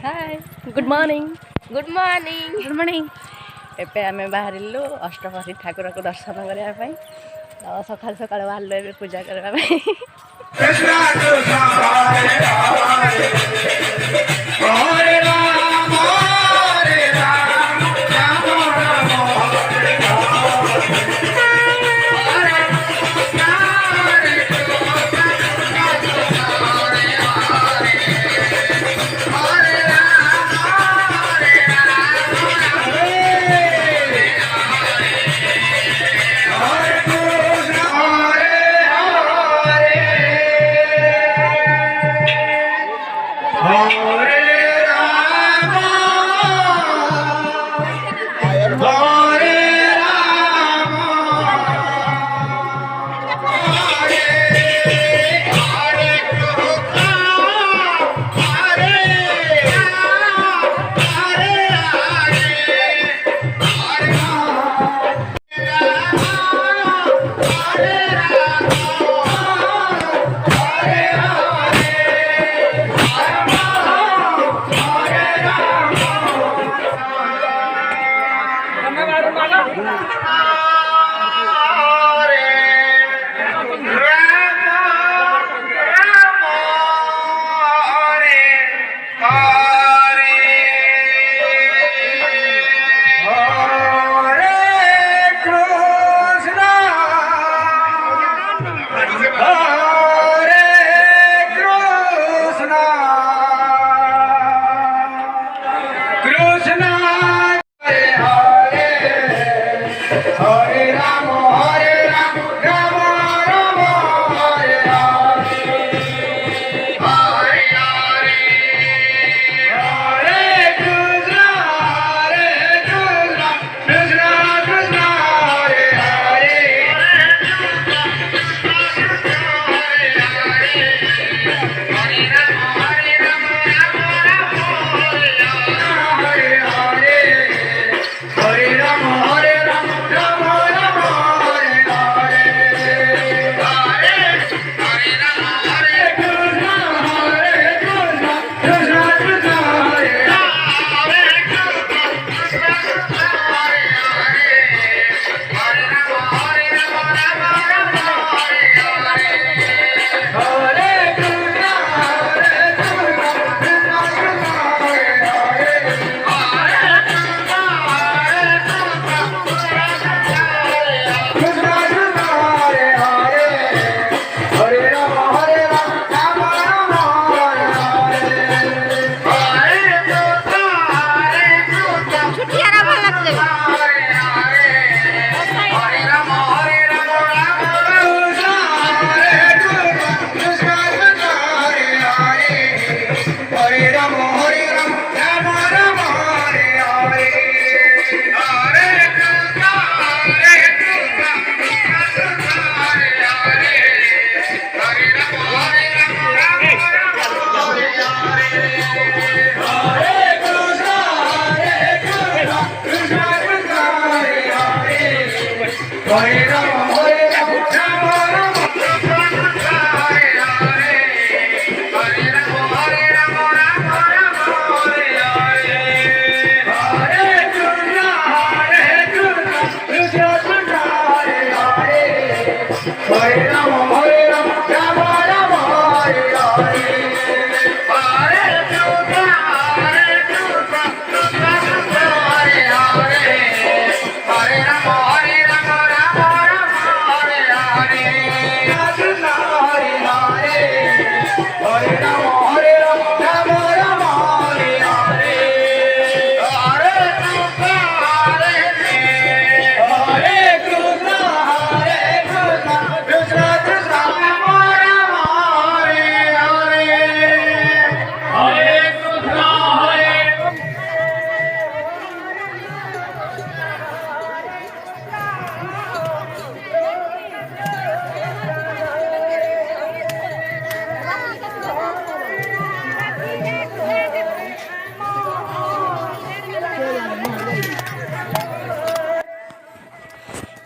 Hi good morning good morning good morning एबे आमे बाहरिलु अष्टपहरी ठाकुर को दर्शन करबा पई सकाल सकाल बाहरलो एबे पूजा करबा पई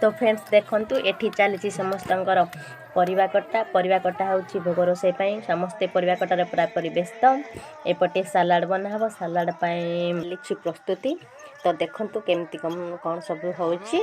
तो फ्रेंड्स देखंतु एठी चली समस्तंकर ପରିବା କଟା ହେଉଛି ଭୋଗ ରୋଷେଇ ପାଇଁ। ସମସ୍ତେ ପରିବା କଟାରେ ପୁରାପୁରି ବ୍ୟସ୍ତ। ଏପଟେ ସାଲାଡ଼ ବନା ହେବ। ସାଲାଡ଼ ପାଇଁ ଚାଲିଛି ପ୍ରସ୍ତୁତି। ତ ଦେଖନ୍ତୁ କେମିତି କ'ଣ ସବୁ ହେଉଛି।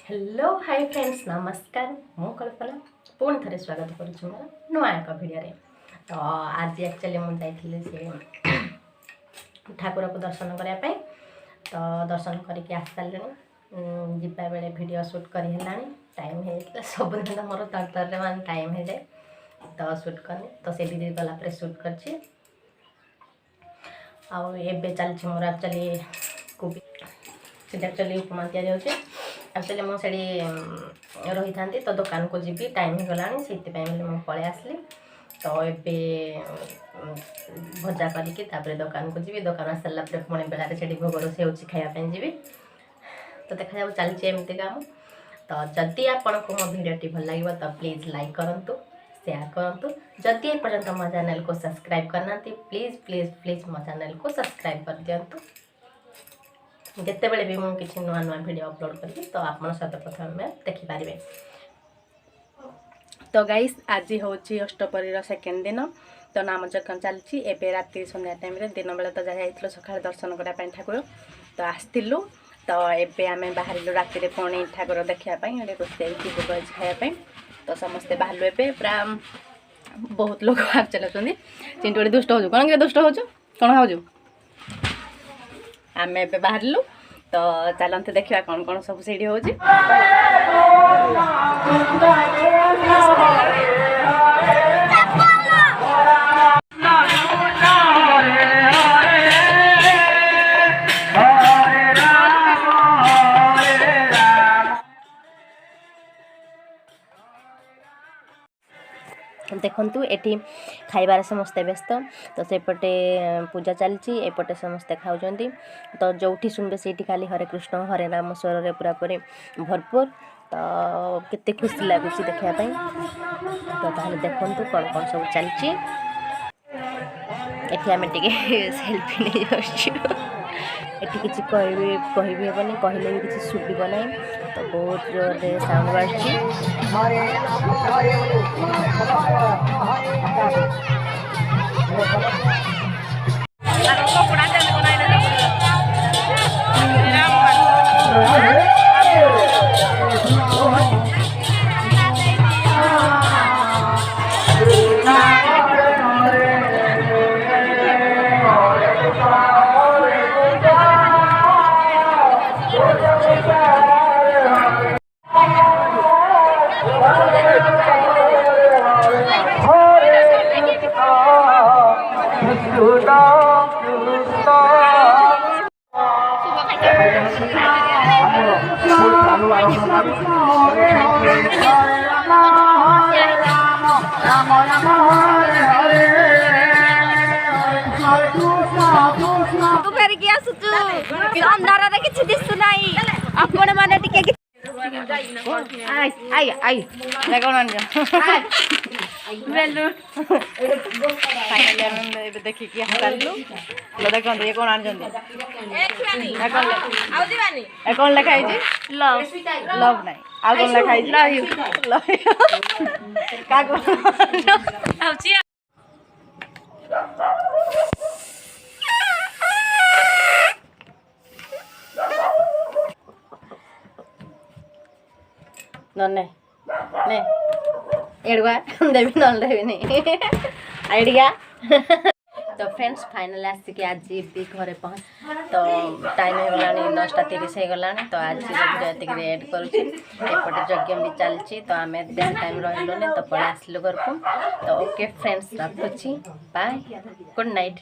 हेलो हाय फ्रेंड्स, नमस्कार। मु कल्पना पुणी थे स्वागत करुँ मोर नुआ एक भिडियो। तो आज एक्चुअली मुझे से ठाकुर को दर्शन करने। तो दर्शन करके आस सारे जीवा बेले वीडियो शूट कर टाइम है सब दिन मोर तर मान टाइम हो जाए तो शूट करनी। तो से दीदी गला शूट कर चलती मोर एक्चुअली कोबी से एक्चुअली उपमा तैयारी होचे। एक्चुअली मुझे रही था तो दुकान को जी टाइम हो गला से मुझे पलि आसली। तो ये भजा करके दुकान को जी दुकान आस सारा पुणी बेलार से भोग रोसे हो खायापी जी। तो देखा चलती एमती काम। तो जदि आपको मो भिडियोटी भल लगे तो प्लीज़ लाइक करूँ, शेयर करूँ। जदि एपर्यंत मो चैनल को सब्सक्राइब करना प्लीज़ प्लीज़ प्लीज़ मो चैनल को सब्सक्राइब कर दिंतु। जिते बड़े भी मुझे किसी नुआ नुआ वीडियो अपलोड करी तो आप प्रथम देखिपारे। तो गाइस आज हूँ अष्टपरी सेकेंड दिन। तो नाम जज्ञ चलती एवं राति संध्या टाइम दिन बेले तो जाइए सका दर्शन करने ठाकुर। तो आसलु तो एवं आम बाहर राति पुणी ठाकुर देखापी रोषे भोग खायापी। तो समस्ते बाहर ए पूरा बहुत लोग बाहर चलाते। चिंटू गोटे दुष्ट हो कौन कि दुष्ट हो कौन खाऊ आम ए बाहर। तो चलते देखा कौन कौन सब से हो। देखु एटी खाइबार समस्ते व्यस्त। तो सेपटे पूजा चलती एपटे समस्ते खाऊँ। तो जो शुणबे से खाली हरे कृष्ण हरे राम स्वर पूरा पूरी भरपूर। तो केते खुशी लगुच देखापी। तो ताहले देखु कौन कौन सब चलती। एटी आम टे सेल्फी नहीं जाऊँ। एटी किसी कहबी हेनी कहले भी किसी शुभ ना। तो बहुत जोर साउंड बाजू। तू फेर किया सुचु अंधार रे किछि दिसु नाही आपण माने टिके आई आई आई ले कोन आन बेलू फाइनली हम देखि कि हटालु। तो देखो ये कोन आन जंदी ए खियानी आ दिवानी ए कोन लिखाई जी लव लव नाही आ कोन लिखाई जी लव यू का को आउची नन्ने ने एड़ुआ देवी नल देवी नहीं आइडिया। तो फ्रेंड्स फाइनल आसिक आज भी घरे पहुँच। तो टाइम हो गला 10:30 हो गला। तो आज भिडियो एड करुँचे। एपटे यज्ञ भी चलती। तो आम बेस टाइम रही तो पड़े आसलु घर को। तो ओके फ्रेंड्स रखुची बाय गुड नाइट।